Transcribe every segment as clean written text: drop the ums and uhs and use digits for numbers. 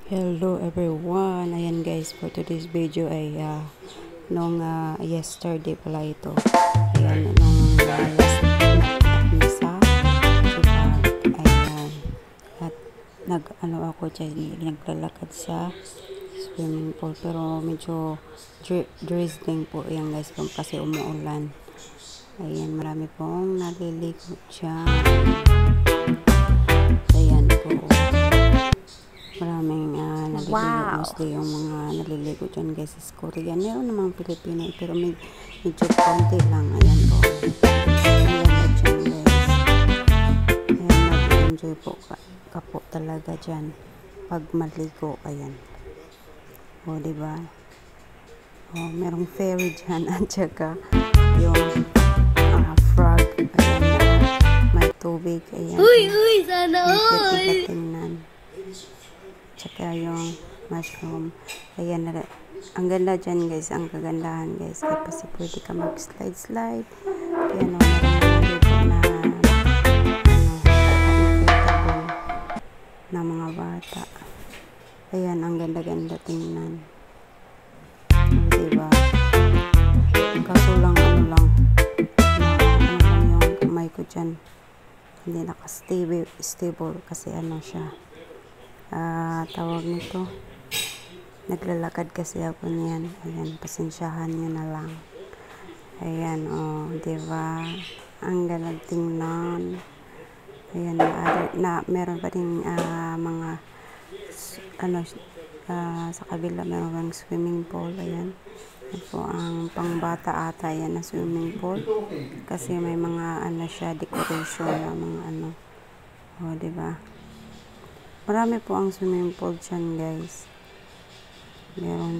Hello everyone! Ayan guys, for today's video ay yesterday pala ito. Ayan, last misa. Ayan. At ako dyan, naglalakad sa swimming pool. Pero medyo drizzling po yan guys kasi umuulan. Ayan, marami pong naliligo dyan. Ayan po. Maraming naliligo. Wow. Mostly yung mga naliligo dyan guys is Korean. Meron namang Pilipino pero medyo konti lang. Ayan po. Ayan dyan guys. Ayan, mag-enjoy po ka po talaga dyan pag maligo. Ayan. O diba? O merong ferry dyan at saka yung frog. Ayan may tubig. Ayan. Uy, sana all! Tingnan. Tsaka yung mushroom. Ayan, ang ganda dyan guys, ang kagandahan guys. Kasi pwede ka mag-slide. Ayan o, na mga bata. Ayan, ang ganda-ganda tingnan. Diba? Kaso lang, yung kamay ko dyan. Hindi naka-stable kasi siya. Tawag nito, naglalakad kasi ako niyan. Ayan, pasensyahan nyo na lang. Ayan, diba? Ang ganda tingnan. Ayan, meron pa rin mga sa kabila meron pang swimming pool. Ayan, ito po ang pangbata ata yan na swimming pool kasi may mga siya decoration na mga diba? Marami po ang swimming pool dyan guys. Meron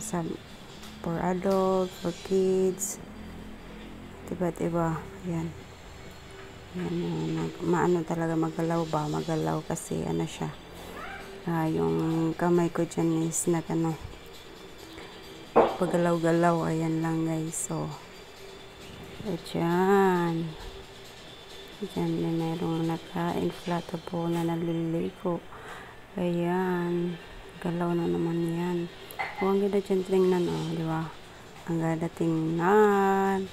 for adult, for kids. Diba? Yan. Yan, talaga magalaw kasi siya. Yung kamay ko dyan is pagalaw-galaw. Ayan lang guys. So, dyan. Dyan may merong naka-inflatable na naliligo. Ayan, galaw na naman yan. Ang ganda dyan tingnan, di ba? Ang ganda tingnan.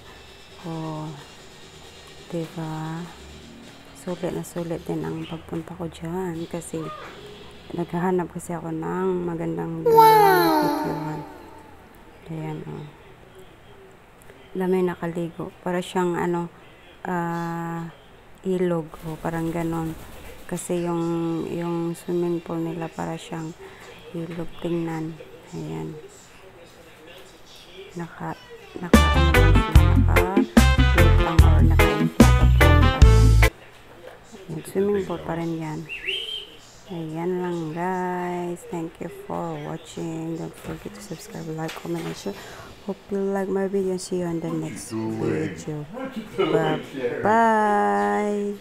Di ba? Sulit din ang pagpunta ko dyan kasi naghahanap kasi ako ng magandang picturean. Ayan, dami nakaligo. Para siyang ilog parang ganon. Kasi yung swimming pool nila para siyang ilog tingnan. Ayan. Swimming pool pa rin yan. Ayan lang guys. Thank you for watching. Don't forget to subscribe, like, comment, and share. Hope you like my video. See you on the next video. Bye.